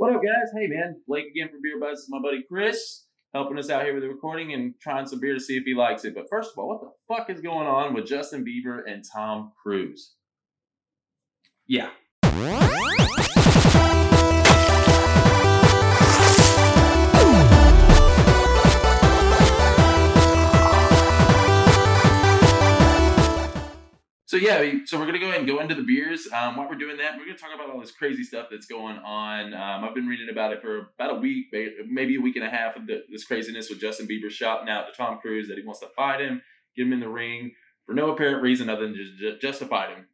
What up, guys? Hey, man. Blake again from Beer Buzz. This is my buddy Chris helping us out here with the recording and trying some beer to see if he likes it. But first of all, what the fuck is going on with Justin Bieber and Tom Cruise? Yeah. So we're gonna go ahead and go into the beers. While we're doing that, we're gonna talk about all this crazy stuff that's going on. I've been reading about it for about a week, maybe a week and a half of this craziness with Justin Bieber shouting out to Tom Cruise that he wants to fight him, get him in the ring for no apparent reason other than just justified him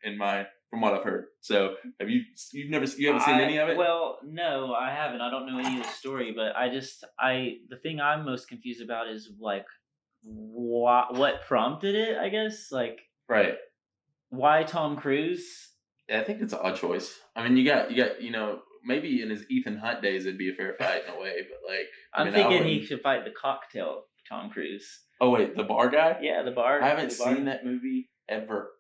from what I've heard. So you haven't seen any of it? Well, no, I haven't. I don't know any of the story, but the thing I'm most confused about is like what prompted it, I guess. Like, right. Why Tom Cruise? Yeah, I think it's an odd choice. I mean, you got, maybe in his Ethan Hunt days it'd be a fair fight in a way, but like I'm thinking he should fight the cocktail Tom Cruise. Oh wait, the bar guy? Yeah, the bar. I haven't seen that movie ever.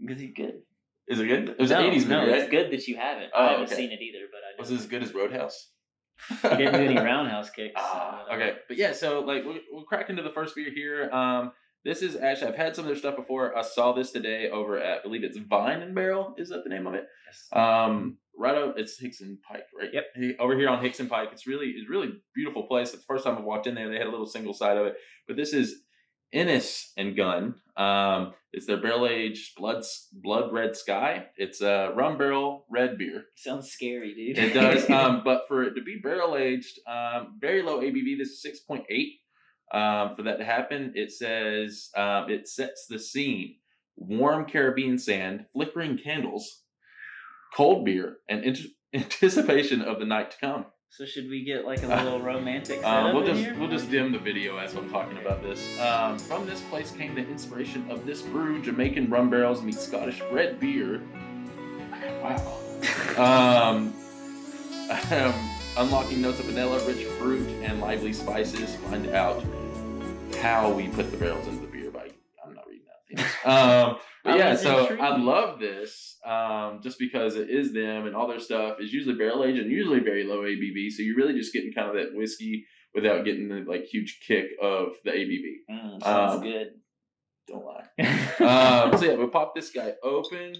Because he's good. Is it good? It was an 80s movie, right? It's good that you haven't. I haven't seen it either, but I know. Was it as good as Roadhouse? He didn't do any roundhouse kicks. Okay. But yeah, so like we'll crack into the first beer here. This is actually, I've had some of their stuff before. I saw this today over at, I believe it's Vine and Barrel. Is that the name of it? Yes. Right over, it's Hickson Pike, right? Yep. Over here on Hickson Pike. It's really beautiful place. It's the first time I've walked in there. They had a little single side of it. But this is Innis and Gunn. It's their barrel-aged Blood Red Sky. It's a rum barrel red beer. Sounds scary, dude. It does. But for it to be barrel-aged, very low ABV. This is 6.8. For that to happen, it says it sets the scene: warm Caribbean sand, flickering candles, cold beer, and anticipation of the night to come. So should we get like a little romantic setup we'll just dim the video as I'm talking about this. From this place came the inspiration of this brew: Jamaican rum barrels meet Scottish red beer. Wow. Unlocking notes of vanilla, rich fruit, and lively spices. Find out how we put the barrels into the beer I'm not reading that. But yeah, so I love this just because it is them and all their stuff is usually barrel aged and usually very low ABV. So you're really just getting kind of that whiskey without getting the like huge kick of the ABV. Sounds good. Don't lie. So yeah, we'll pop this guy open.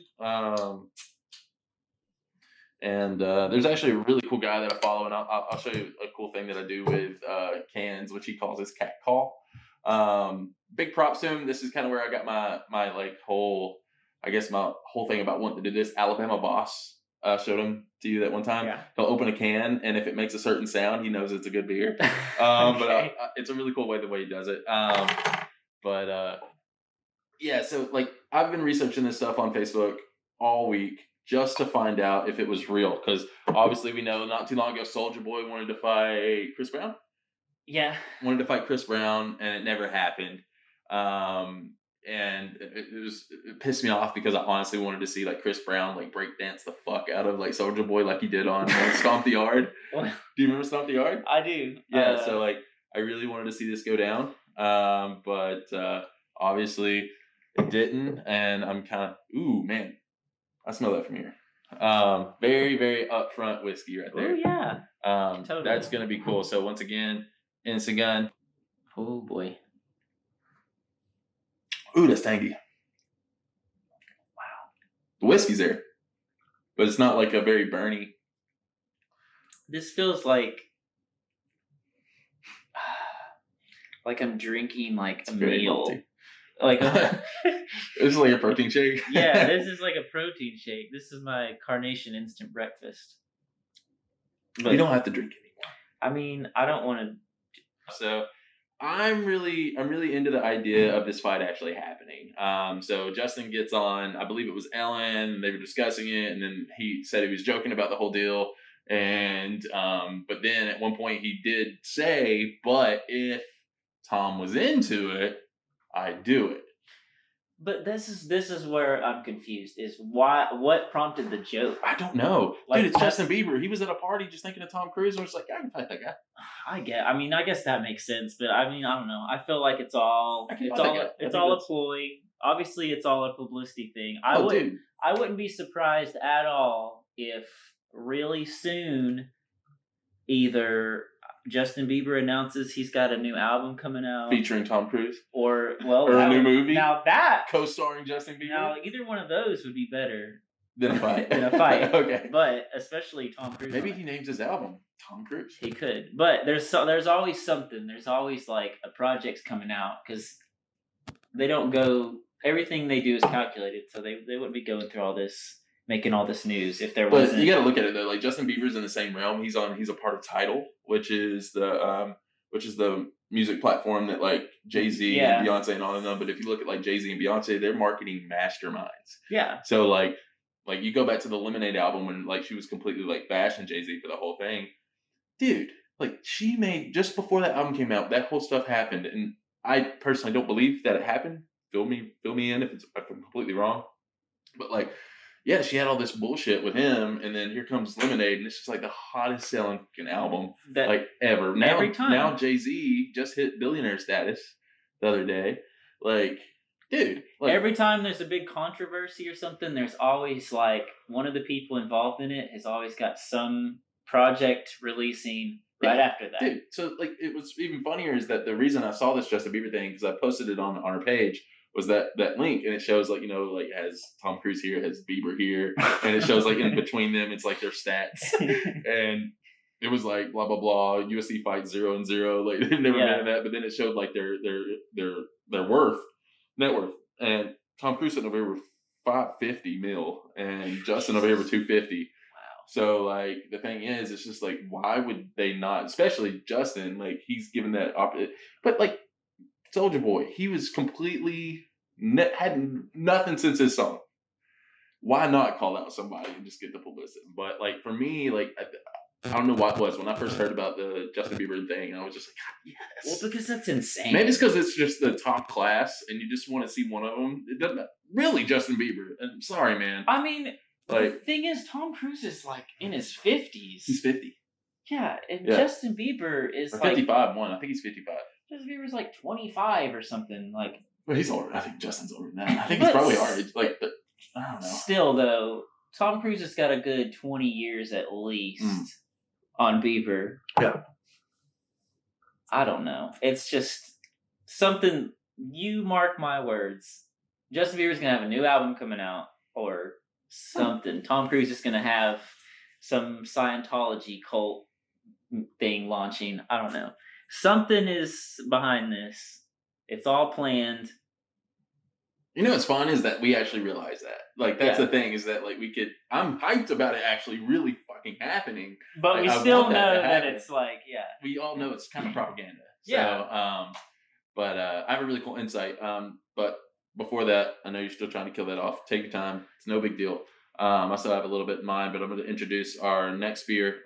And there's actually a really cool guy that I follow, and I'll show you a cool thing that I do with cans, which he calls his cat call. Big props to him. This is kind of where I got my whole thing about wanting to do this. Alabama Boss showed him to you that one time. Yeah. He'll open a can, and if it makes a certain sound, he knows it's a good beer. Okay. But it's a really cool way the way he does it. Yeah, so like I've been researching this stuff on Facebook all week, just to find out if it was real. Because obviously we know not too long ago Soulja Boy wanted to fight Chris Brown. Yeah. Wanted to fight Chris Brown, and it never happened. And it pissed me off because I honestly wanted to see like Chris Brown like break dance the fuck out of like Soulja Boy like he did on Stomp the Yard. Do you remember Stomp the Yard? I do. Yeah, so like I really wanted to see this go down. But obviously it didn't, and I'm kind of, ooh man. I smell that from here. Very, very upfront whiskey right there. Oh, yeah. Totally. That's going to be cool. So once again, Innis and Gunn. Oh, boy. Ooh, that's tangy. Wow. The whiskey's there, but it's not like a very burny. This feels like I'm drinking like a meal. Malty. Like this is like a protein shake. Yeah, this is like a protein shake. This is my Carnation instant breakfast. But you don't have to drink anymore. I mean, I don't want to. So I'm really into the idea of this fight actually happening. So Justin gets on, I believe it was Ellen, they were discussing it, and then he said he was joking about the whole deal. And but then at one point he did say, but if Tom was into it, I'd do it. But this is where I'm confused. Is what prompted the joke? I don't know. Like, dude, it's Justin Bieber. He was at a party just thinking of Tom Cruise and was like, I can fight that guy. I guess that makes sense, but I mean, I don't know. I feel like it's all a ploy. Obviously, it's all a publicity thing. I wouldn't be surprised at all if really soon either Justin Bieber announces he's got a new album coming out, featuring Tom Cruise, or a new movie. Now that co-starring Justin Bieber. Now either one of those would be better than a fight. Okay, but especially Tom Cruise. Maybe he names his album Tom Cruise. He could, but there's always something. There's always like a project's coming out because they don't go. Everything they do is calculated, so they wouldn't be going through all this, making all this news if there wasn't. But you got to look at it though. Like Justin Bieber's in the same realm. He's a part of Tidal, which is the music platform that like Jay-Z and Beyonce and all of them. But if you look at like Jay-Z and Beyonce, they're marketing masterminds. Yeah. So like you go back to the Lemonade album when like she was completely like bashing Jay-Z for the whole thing, dude. Like she made just before that album came out, that whole stuff happened, and I personally don't believe that it happened. Fill me in if I'm completely wrong. But like, yeah, she had all this bullshit with him, and then here comes Lemonade, and it's just like the hottest selling fucking album like ever. Now, every time. Now Jay-Z just hit billionaire status the other day. Like, dude. Like, every time there's a big controversy or something, there's always like one of the people involved in it has always got some project releasing right after that. Dude, so like it was even funnier is that the reason I saw this Justin Bieber thing, because I posted it on our page, was that link, and it shows like, like it has Tom Cruise here, it has Bieber here, and it shows like in between them it's like their stats, and it was like blah blah blah USC fight 0-0, like they've never been in that, but then it showed like their net worth, and Tom Cruise sitting over here with $550 million, and Justin over here with $250. So like the thing is, it's just like, why would they not? Especially Justin, like he's given that but like Soulja Boy, he was completely had nothing since his song. Why not call out somebody and just get the publicity? But like for me, like I don't know what it was when I first heard about the Justin Bieber thing, and I was just like, God, yes. Well, because that's insane. Maybe it's because it's just the top class, and you just want to see one of them. It doesn't really Justin Bieber. I'm sorry, man. I mean. Like, the thing is, Tom Cruise is like in his 50s. He's 50. Yeah, and Justin Bieber is 55. I think he's 55. Justin Bieber's like 25 or something. Like, well, he's older. I think Justin's older than that. I think he's probably our age. Like, I don't know. Still, though, Tom Cruise has got a good 20 years at least on Bieber. Yeah. I don't know. It's just something. You mark my words. Justin Bieber's gonna have a new album coming out, or something. Tom Cruise is going to have some Scientology cult thing launching. I don't know. Something is behind this. It's all planned. You know what's fun is that we actually realize that. Like, that's the thing, is that, like, I'm hyped about it actually really fucking happening. But like, we still know that it's like, we all know it's kind of propaganda. So, but I have a really cool insight. But before that, I know you're still trying to kill that off. Take your time. It's no big deal. I still have a little bit in mind, but I'm going to introduce our next beer.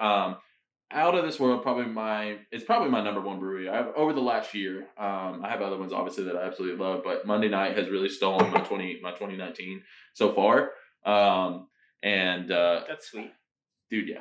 Out of this world, it's probably my number one brewery. Over the last year, I have other ones obviously that I absolutely love, but Monday Night has really stolen my 2019 so far. That's sweet, dude. Yeah,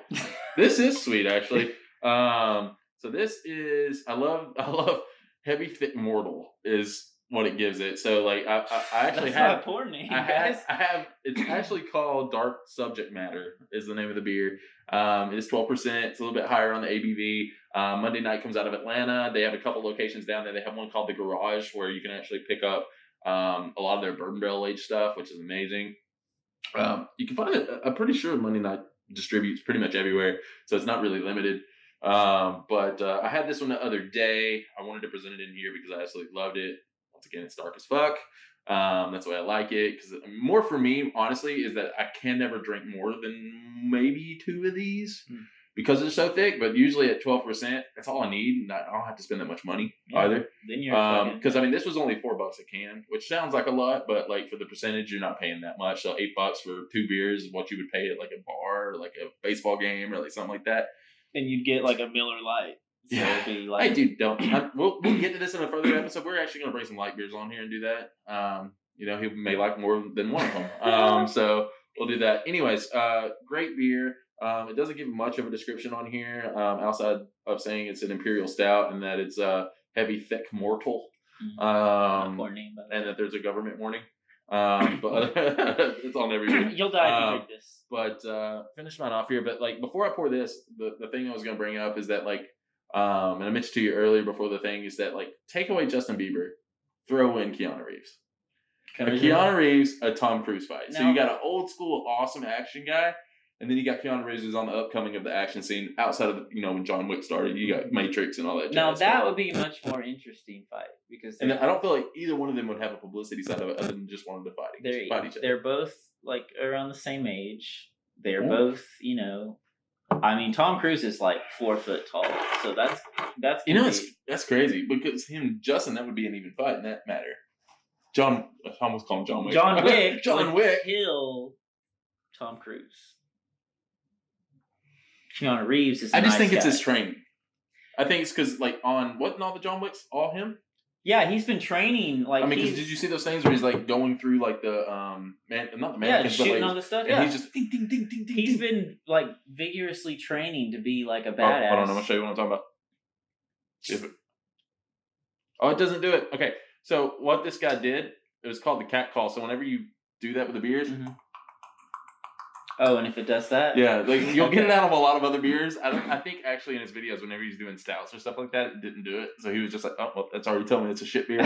this is sweet actually. So this is I love Heavy Thick Mortal is what it gives it. So like I actually have not a poor name. I have it's actually called Dark Subject Matter is the name of the beer. It is 12%. It's a little bit higher on the ABV. Monday Night comes out of Atlanta. They have a couple locations down there. They have one called The Garage where you can actually pick up a lot of their bourbon barrel aged stuff, which is amazing. You can find it. I'm pretty sure Monday Night distributes pretty much everywhere, so it's not really limited. But I had this one the other day. I wanted to present it in here because I absolutely loved it. Once again, it's dark as fuck. That's why I like it. Because more for me, honestly, is that I can never drink more than maybe 2 of these because they're so thick. But usually at 12%, that's all I need, and I don't have to spend that much money either. Then you're because I mean, this was only $4 a can, which sounds like a lot, but like for the percentage, you're not paying that much. So $8 for 2 beers is what you would pay at like a bar, or like a baseball game, or like something like that. And you'd get like a Miller Lite. So it'd be like, hey, dude, we'll get to this in a further episode. We're actually going to bring some light beers on here and do that. He may like more than one of them. So we'll do that. Anyways, great beer. It doesn't give much of a description on here outside of saying it's an Imperial Stout and that it's heavy, thick, mortal. Poor name, and that there's a government warning. But it's on every beer. You'll die if you drink this. But finish mine off here. But like before I pour this, the thing I was gonna bring up is that like, and I mentioned to you earlier before the thing is that like take away Justin Bieber, throw in Keanu Reeves. Keanu Reeves, a Tom Cruise fight. So you got an old school awesome action guy, and then you got Keanu Reeves who's on the upcoming of the action scene outside of when John Wick started. You got Matrix and all that. Now that would be a much more interesting fight because I don't feel like either one of them would have a publicity side of it other than just wanting to fight each other. They're both like around the same age. They're both, I mean, Tom Cruise is like 4 foot tall, so that's that's crazy because Justin, that would be an even fight in that matter. I almost call him John Wick. John Wick. John Wick. Kill Tom Cruise. Keanu Reeves is. I just think it's his training. I think it's because like on wasn't all the John Wicks all him? Yeah, he's been training. Like, I mean, because did you see those things where he's like going through like the not the mannequins, shooting but like, all this stuff. and he's just ding ding ding ding ding. He's been like vigorously training to be like a badass. Hold on, I'm gonna show you what I'm talking about. It doesn't do it. Okay, so what this guy did, it was called the cat call. So whenever you do that with the beers. Mm-hmm. Oh, and if it does that? Yeah, like you'll get it out of a lot of other beers. I think actually in his videos, whenever he's doing stouts or stuff like that, it didn't do it. So he was just like, oh, well, that's already telling me it's a shit beer.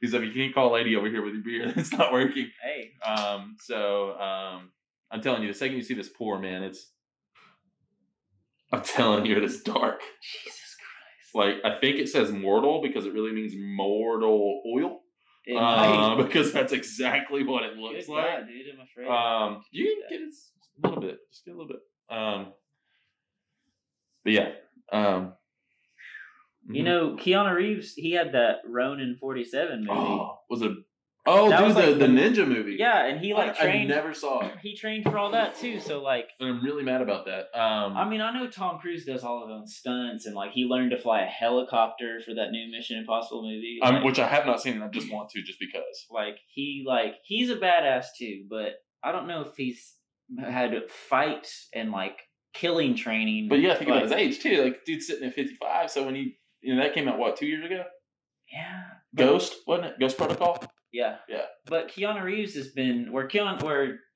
He's like, you can't call a lady over here with your beer. It's not working. Hey. I'm telling you, the second you see this pour, man, I'm telling you, it is dark. Jesus Christ. Like, I think it says mortal because it really means mortal oil. Because that's exactly what it looks like. God, dude, I'm afraid. You can get it a little bit, just get a little bit. But yeah. Keanu Reeves, he had that Ronin 47 movie. Was it? Oh, dude, like the ninja movie. Yeah, and he like trained. I never saw it. He trained for all that too, so like. And I'm really mad about that. I mean, I know Tom Cruise does all of his own stunts, and like he learned to fly a helicopter for that new Mission Impossible movie, which I have not seen, and I just want to, just because. He's a badass too, but I don't know if he's had fight and like killing training. But yeah, think about his age too. Like, dude's sitting at 55, so when that came out what 2 years ago? Yeah. Ghost, wasn't it? Ghost Protocol. Yeah. Yeah. But Keanu Reeves has been where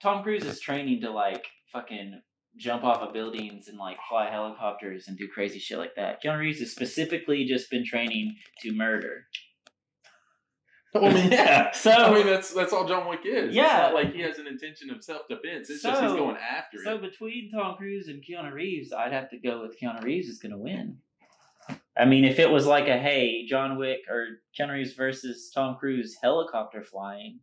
Tom Cruise is training to like fucking jump off of buildings and like fly helicopters and do crazy shit like that. Keanu Reeves has specifically just been training to murder. I mean, yeah. So that's all John Wick is. Yeah. It's not like he has an intention of self-defense. It's just he's going after it. So between Tom Cruise and Keanu Reeves, I'd have to go with Keanu Reeves is going to win. I mean, if it was like John Wick or Keanu Reeves versus Tom Cruise helicopter flying,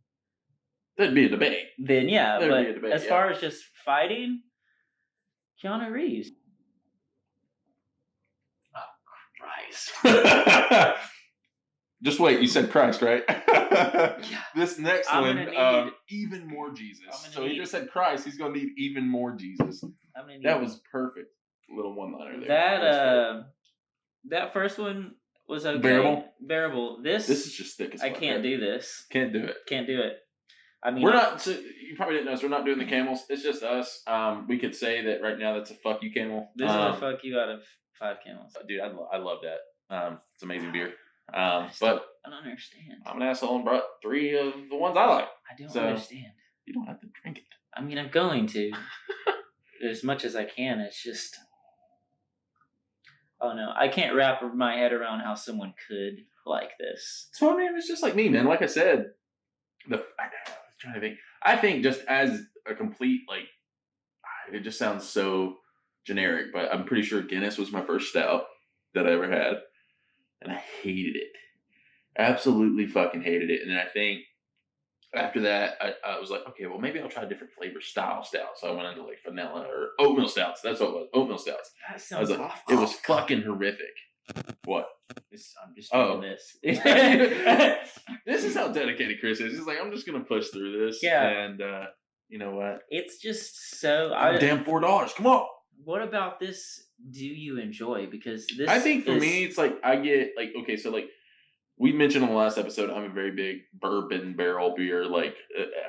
that'd be a debate. Then yeah, but as far as just fighting, Keanu Reeves. Oh Christ! Just wait. You said Christ, right? Yeah. This next one, even more Jesus. So he just said Christ. He's gonna need even more Jesus. That was perfect. Little one-liner there. That first one was okay. Bearable. This is just thick as fuck. I can't do this. Can't do it. Can't do it. I mean, we're not. So you probably didn't notice. We're not doing the camels. It's just us. We could say that right now. That's a fuck you camel. This is a fuck you out of 5 camels. Dude, I love that. It's amazing beer. But I don't understand. I'm an asshole and brought 3 of the ones I like. I don't understand. You don't have to drink it. I mean, I'm going to as much as I can. It's just. Oh no, I can't wrap my head around how someone could like this. So I mean, it's just like me, man. Like I said, I was trying to think. I think just as a complete it just sounds so generic, but I'm pretty sure Guinness was my first stout that I ever had, and I hated it. Absolutely fucking hated it. And then I think after that, I was like, okay, well maybe I'll try different flavor style stouts. So I went into like vanilla or oatmeal stouts. That's what it was. Oatmeal stouts. That sounds awful. It was fucking horrific. What? I'm just doing this. This is how dedicated Chris is. He's like, I'm just gonna push through this. Yeah. And you know what? It's just so. Damn $4. Come on. What about this? Do you enjoy? Because this. I think for me, it's like I get like okay, so like. We mentioned on the last episode, I'm a very big bourbon barrel beer. Like,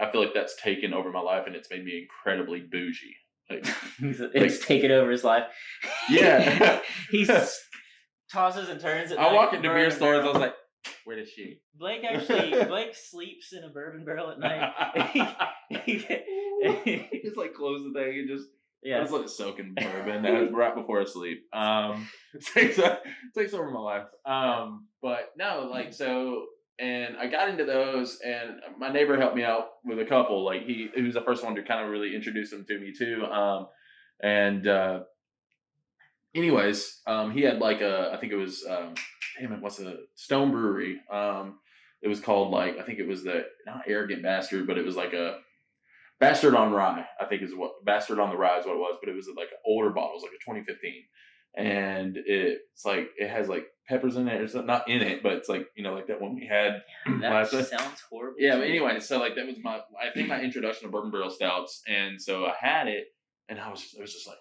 I feel like that's taken over my life, and it's made me incredibly bougie. Like, it's taken over his life. Yeah, he tosses and turns. I walk into beer stores. I was like, Where does she? Blake sleeps in a bourbon barrel at night. Just like close the thing and just Yeah. just let it soak in bourbon right before I sleep. Takes over my life. But no, like so, and I got into those, and my neighbor helped me out with a couple. Like he was the first one to kind of really introduce them to me too. And anyways, he had like I think it was what's a Stone Brewery. It was called like I think it was the not Arrogant Bastard, but it was like a Bastard on Rye. I think is what Bastard on the Rye is what it was, but it was like an older bottle. It was like a 2015, and it's like it has like peppers in it. It's not in it, but it's like like that one we had. That sounds horrible. Yeah, but anyway, so like that was my introduction to bourbon barrel stouts, and so I had it, and it was just like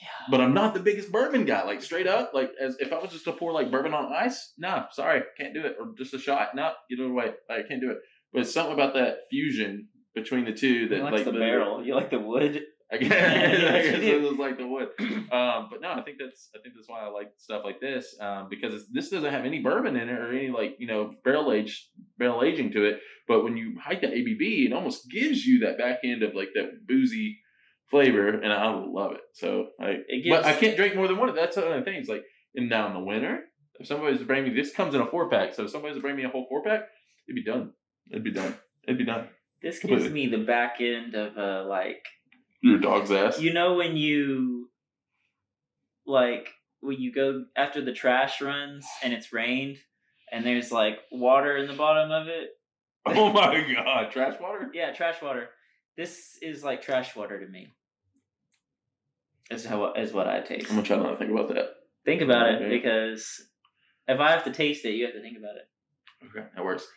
yeah. But I'm not the biggest bourbon guy. Like straight up, like as if I was just to pour like bourbon on ice, nah, sorry, can't do it. Or just a shot, no, get it away. I can't do it. But it's something about that fusion between the two that like the barrel. You like the wood. I guess it was like the wood. But no, I think that's why I like stuff like this because this doesn't have any bourbon in it or any like barrel aging to it. But when you hike the ABV, it almost gives you that back end of like that boozy flavor, and I love it. So but I can't drink more than one. That's another thing. It's like now in the winter, if somebody was to bring me, this comes in a 4-pack. So if somebody was to bring me a whole 4-pack, it'd be done. It'd be done. This gives me the back end of like your dog's ass. When you go after the trash runs and it's rained and there's like water in the bottom of it. Oh my god, trash water? Yeah, trash water. This is like trash water to me. Is what I taste. I'm gonna try not to think about that. Think about it, because if I have to taste it, you have to think about it. Okay, that works.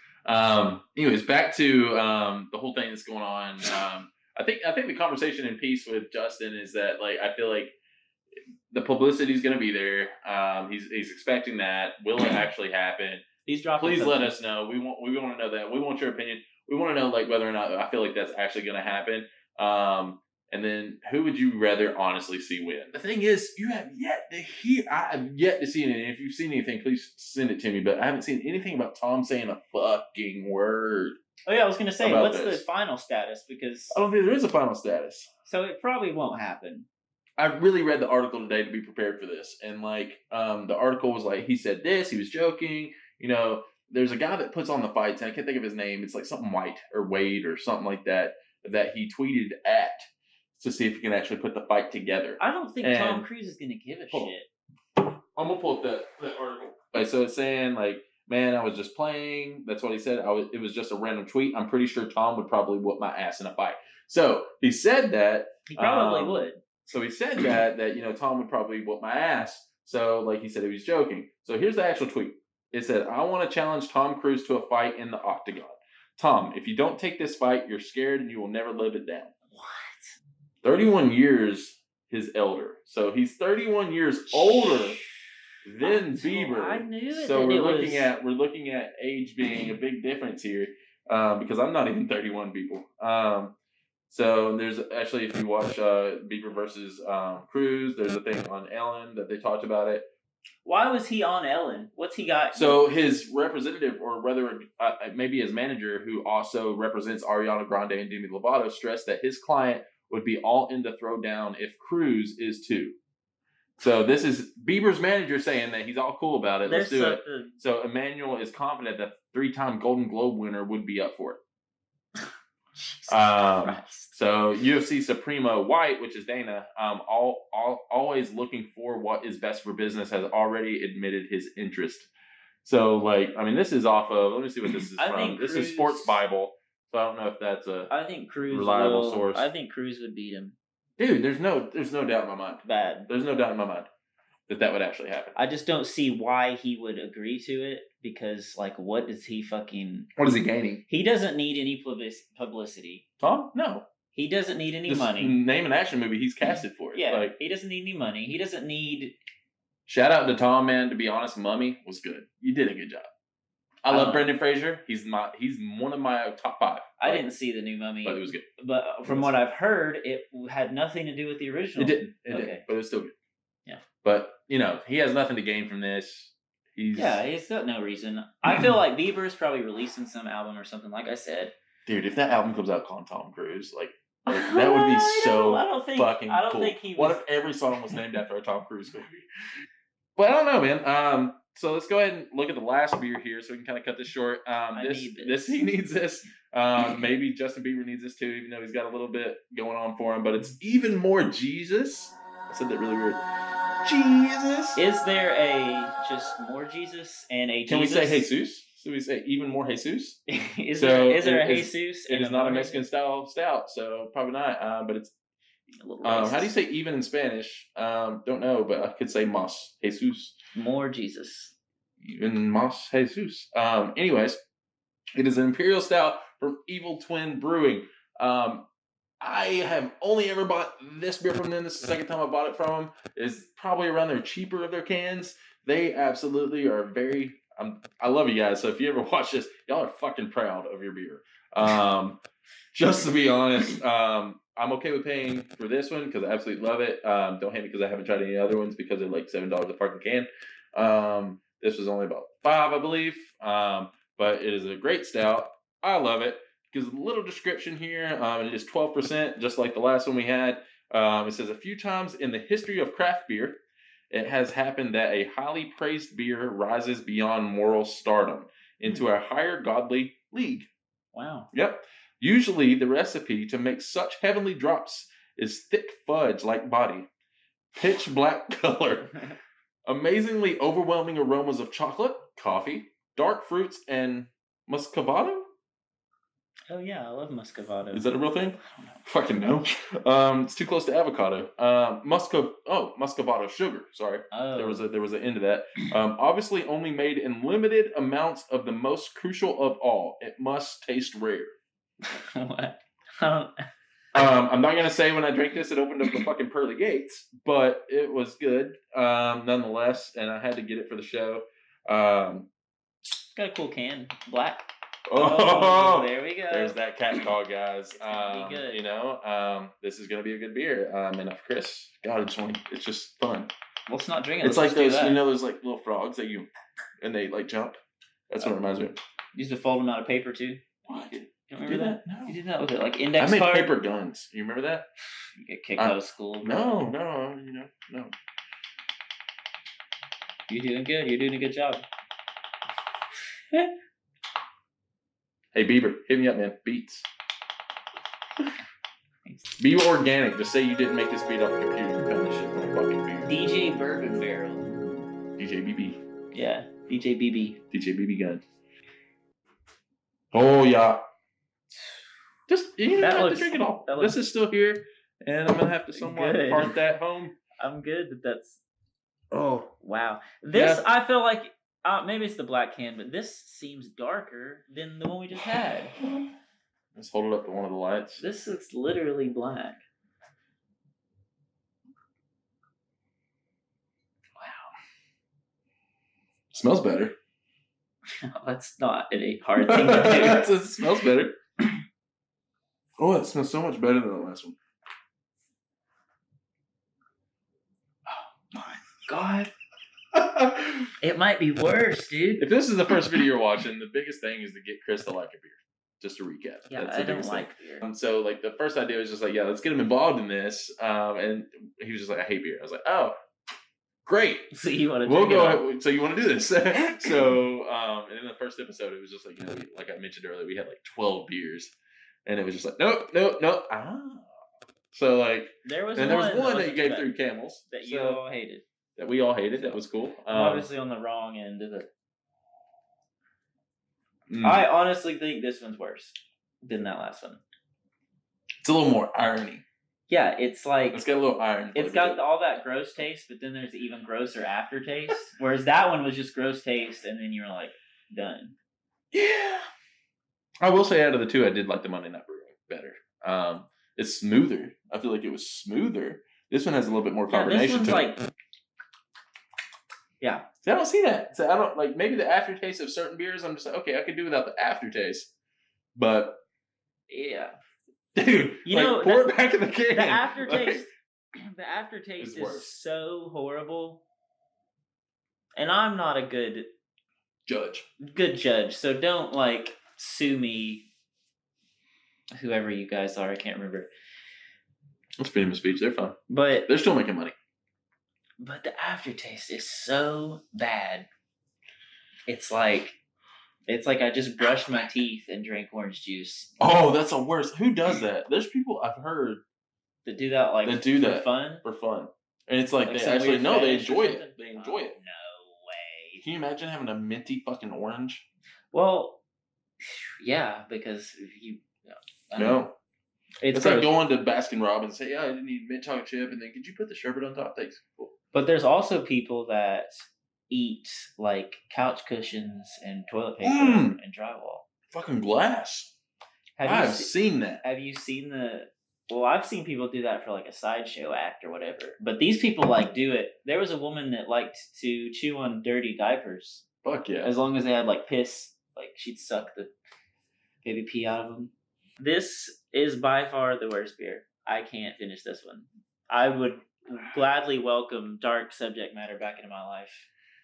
Anyways, back to the whole thing that's going on. I think the conversation in peace with Justin is that like I feel like the publicity is going to be there. He's expecting that. Will it actually happen? He's dropping. Please let us know. We want to know that. We want your opinion. We want to know like whether or not I feel like that's actually going to happen. And then who would you rather honestly see win? The thing is, you have yet to hear. I have yet to see anything. If you've seen anything, please send it to me. But I haven't seen anything about Tom saying a fucking word. Oh yeah, I was going to say, what's the final status? Because I don't think there is a final status. So it probably won't happen. I really read the article today to be prepared for this, and like the article was like he said this, he was joking. There's a guy that puts on the fights, and I can't think of his name. It's like something White or Wade or something like that he tweeted at to see if he can actually put the fight together. I don't think Tom Cruise is going to give a shit. I'm going to pull up that article. Right, so it's saying, like, man, I was just playing. That's what he said. It was just a random tweet. I'm pretty sure Tom would probably whoop my ass in a fight. So he said that. He probably would. So he said that Tom would probably whoop my ass. So, like he said, he was joking. So here's the actual tweet. It said, I want to challenge Tom Cruise to a fight in the octagon. Tom, if you don't take this fight, you're scared and you will never live it down. 31 years his elder. So he's 31 years older than Bieber. I knew it. So we're looking at age being a big difference here. Because I'm not even 31, people. So there's actually, if you watch Bieber versus Cruise, there's a thing on Ellen that they talked about it. Why was he on Ellen? What's he got? So his representative, or rather maybe his manager, who also represents Ariana Grande and Demi Lovato, stressed that his client would be all in to throw down if Cruise is too. So this is Bieber's manager saying that he's all cool about it. Let's do it. So Emmanuel is confident that 3-time Golden Globe winner would be up for it. So UFC Supremo White, which is Dana, always looking for what is best for business, has already admitted his interest. So, this is off of. Let me see what this is from. This is Sports Bible. So I don't know if that's a reliable source. I think Cruz would beat him. Dude, there's no doubt in my mind. Bad. There's no doubt in my mind that would actually happen. I just don't see why he would agree to it, because what is he fucking... What is he gaining? He doesn't need any publicity. Tom? No. He doesn't need any This money. Name an action movie, he's casted for it. Yeah, he doesn't need any money. He doesn't need... Shout out to Tom, man. To be honest, Mummy was good. You did a good job. I love Brendan Fraser. He's one of my top 5. I didn't see the new Mummy. But it was good. But from what I've heard, it had nothing to do with the original. It didn't. It didn't. But it was still good. Yeah. But, he has nothing to gain from this. He's got no reason. I feel like Bieber's probably releasing some album or something. Like I said, dude, if that album comes out calling Tom Cruise, like that would be so fucking cool. What if every song was named after a Tom Cruise movie? Well, I don't know, man. So let's go ahead and look at the last beer here, so we can kind of cut this short. He needs this. Maybe Justin Bieber needs this too, even though he's got a little bit going on for him. But it's even more Jesus. I said that really weird. Jesus. Is there a just more Jesus and a Jesus? Can we say Jesus? So we say even more Jesus? Is there a Jesus? It is not a Mexican style stout, so probably not. But it's how do you say even in Spanish? Don't know, but I could say más Jesus. More Jesus. Even más Jesus. Anyways, it is an Imperial Stout from EvilTwin Brewing. I have only ever bought this beer from them. This is the second time I bought it from them. It's probably around their cheaper of their cans. They absolutely are very... I love you guys. So if you ever watch this, y'all are fucking proud of your beer. Just to be honest, I'm okay with paying for this one because I absolutely love it. Don't hate me because I haven't tried any other ones because they're like $7 a fucking can. This was only about $5, I believe. But it is a great stout. I love it. Gives a little description here. It is 12%, just like the last one we had. It says, a few times in the history of craft beer, it has happened that a highly praised beer rises beyond moral stardom into a higher godly league. Wow. Yep. Usually the recipe to make such heavenly drops is thick fudge-like body, pitch black color, amazingly overwhelming aromas of chocolate, coffee, dark fruits, and muscovado? Oh yeah, I love muscovado. Is that a real thing? I don't know. Fucking no. It's too close to avocado. Muscovado sugar. Sorry, there was an end to that. Obviously, only made in limited amounts of the most crucial of all. It must taste rare. What? I'm not gonna say when I drank this it opened up the fucking pearly gates, but it was good nonetheless, and I had to get it for the show. Got a cool can, black. Oh, there we go. There's that cat call, guys. Be good. You know, this is gonna be a good beer. And for Chris, God, it's just fun. Well, it's not drinking. It's like those, you know, those like little frogs that and they like jump. That's what it reminds me of. You used to fold them out of paper too. What? You remember that? No. You did that with it, like index I made card? paper guns. You remember that? You get kicked out of school. No. You're doing good. You're doing a good job. Hey Bieber, hit me up, man. Beats. Be organic. Just say you didn't make this beat off the computer. You found this shit from a fucking beer. DJ Bourbon Barrel. DJ BB. Yeah, DJ BB. DJ BB Gunn. Oh yeah. Just you don't have to drink it all. This is still here, and I'm gonna have to somewhat part that home. I'm good that that's. Oh wow! This I feel like maybe it's the black can, but this seems darker than the one we just had. Let's hold it up to one of the lights. This looks literally black. Wow! Smells better. That's not a hard thing to do. It smells better. Oh, it smells so much better than the last one. Oh my god. It might be worse, dude. If this is the first video you're watching, the biggest thing is to get Chris to like a beer. Just to recap. Yeah, I don't like beer. So, like, the first idea was just like, yeah, let's get him involved in this. And he was just like, I hate beer. I was like, oh, great. So you want to So you want to do this. So, and in the first episode, it was just like, you know, like I mentioned earlier, we had like 12 beers. And it was just like, nope. Ah. So, like, there was one that you gave through Camels. That you all hated. That we all hated. That was cool. Obviously on the wrong end of it. I honestly think this one's worse than that last one. It's a little more irony. Yeah, it's like... It's got a little iron. It's got all that gross taste, but then there's even grosser aftertaste. Whereas that one was just gross taste, and then you're like, done. Yeah. I will say out of the two, I did like the Monday Night Brewing better. It's smoother. I feel like it was smoother. This one has a little bit more carbonation to it. Yeah. See, I don't see that. So I don't like maybe the aftertaste of certain beers. I'm just like, okay, I could do without the aftertaste. But yeah, dude, you know, pour it back in the can. The aftertaste, the aftertaste is so horrible. And I'm not a good judge, so don't like sue me. Whoever you guys are, I can't remember. Let's freedom of speech. They're fun, but they're still making money. But the aftertaste is so bad. It's like I just brushed my teeth and drank orange juice. Oh, that's the worst. Who does that? There's people I've heard that do that for fun. For fun, and it's like they actually they enjoy it. They enjoy it. No way. Can you imagine having a minty fucking orange? Well, yeah, because you. No. It's like going to Baskin Robbins and say, "Yeah, I didn't eat mint chocolate chip," and then could you put the sherbet on top? Thanks. Cool. But there's also people that eat like couch cushions and toilet paper and drywall. Fucking glass. I've seen that. Have you seen the? Well, I've seen people do that for like a sideshow act or whatever. But these people like do it. There was a woman that liked to chew on dirty diapers. Fuck yeah. As long as they had like piss, like she'd suck the baby pee out of them. This is by far the worst beer. I can't finish this one. I would gladly welcome dark subject matter back into my life.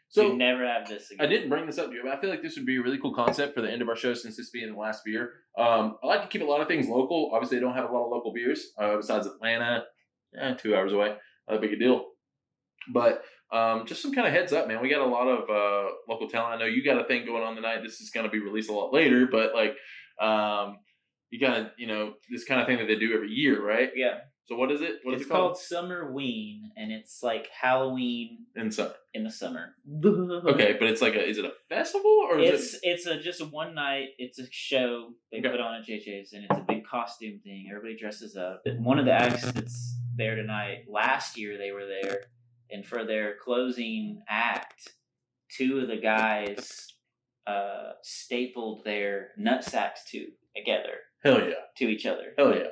So never have this again. I didn't bring this up to you, but I feel like this would be a really cool concept for the end of our show since this being the last beer. I like to keep a lot of things local. Obviously, they don't have a lot of local beers besides Atlanta, 2 hours away. Not a big a deal. But just some kind of heads up, man. We got a lot of local talent. I know you got a thing going on tonight. This is going to be released a lot later, but like you got this kind of thing that they do every year, right? Yeah. So what is it? It's called Summerween, and it's like Halloween in the summer. Okay, but it's like is it a festival or it's just a one night? It's a show they put on at JJ's, and it's a big costume thing. Everybody dresses up. One of the acts that's there tonight. Last year they were there, and for their closing act, two of the guys stapled their nut sacks together. Hell yeah. To each other. Hell yeah.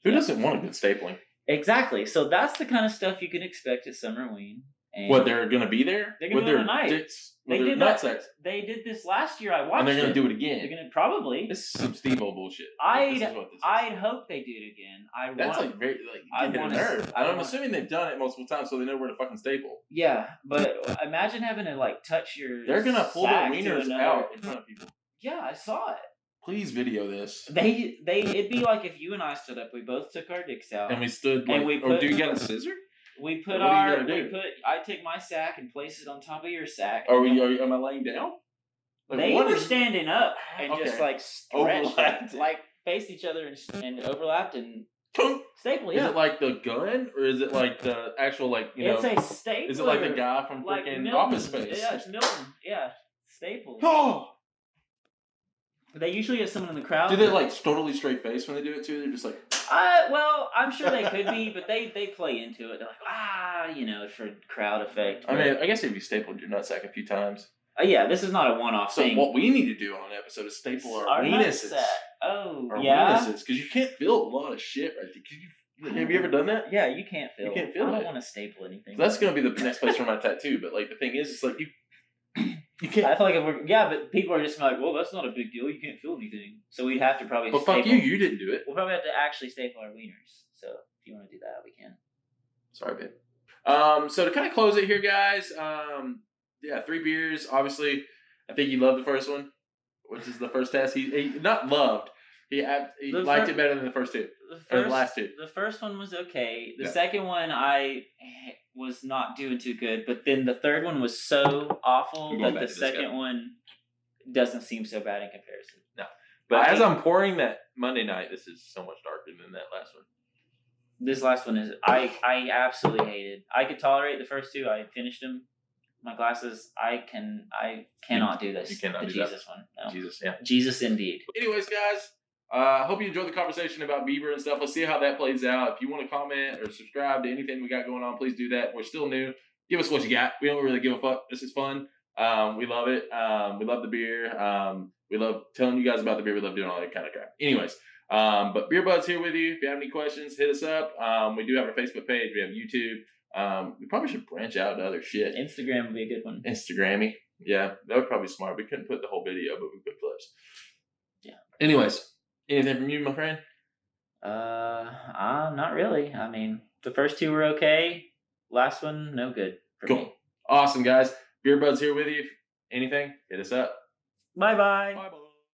Who doesn't want a good stapling? Exactly. So that's the kind of stuff you can expect at Summerween. What, they're going to be there? They're going to do it tonight. They did that. They did this last year. I watched it. And they're going to do it again. They're going to probably. This is some Steve-O bullshit. I'd hope they do it again. That's very nerd. I'm assuming they've done it multiple times, so they know where to fucking staple. Yeah, but imagine having to like touch your. They're going to pull their wieners out in front of people. Yeah, I saw it. Please video this. It'd be like if you and I stood up. We both took our dicks out, and we stood. Like, do you got a scissor? I take my sack and place it on top of your sack. Am I laying down? Like, they were standing up and just like stretched, like faced each other and overlapped and staple. Yeah. Is it like the Gunn or is it like the actual It's a staple. Is it like the guy from freaking Office Space? Yeah, it's Milton. Yeah, staple. Oh. They usually get someone in the crowd. Do they totally straight face when they do it too? They're just like. Well, I'm sure they could be, but they play into it. They're like, for crowd effect. I mean, I guess if you stapled your nutsack a few times. Yeah, this is not a one-off thing. So what we need to do on an episode is staple our weenuses. Oh, our yeah? weenuses, because you can't feel a lot of shit right there. Have you ever done that? Yeah, you can't feel. You can't feel I don't want to staple anything. So that's going to be the next place for my tattoo, but the thing is, it's like you can't. I feel like but people are just like, well, that's not a big deal. You can't feel anything. So we'd have to probably. Well, fuck you. You didn't do it. We'll probably have to actually staple our wieners. So if you want to do that, we can. Sorry, babe. So to kind of close it here, guys. 3 beers. Obviously, I think he loved the first one, which is the first test. He not loved. He liked it better than the first two. The last two. The first one was okay. The second one I was not doing too good, but then the third one was so awful that the second one doesn't seem so bad in comparison. No. But as I'm pouring that Monday night, this is so much darker than that last one. This last one is I absolutely hated. I could tolerate the first two. I finished them. My glasses. I cannot do this. You cannot do Jesus that. One. No. Jesus, yeah. Jesus indeed. Anyways, guys. I hope you enjoyed the conversation about Bieber and stuff. Let's see how that plays out. If you want to comment or subscribe to anything we got going on, please do that. We're still new. Give us what you got. We don't really give a fuck. This is fun. We love it. We love the beer. We love telling you guys about the beer. We love doing all that kind of crap. Anyways, but Beer Bud's here with you. If you have any questions, hit us up. We do have our Facebook page. We have YouTube. We probably should branch out to other shit. Instagram would be a good one. Instagrammy. Yeah, that would probably be smart. We couldn't put the whole video, but we put clips. Yeah. Anyways. Anything from you, my friend? Not really. I mean, the first two were okay. Last one, no good for me. Awesome, guys. Beer Buds here with you. Anything, hit us up. Bye bye. Bye bye.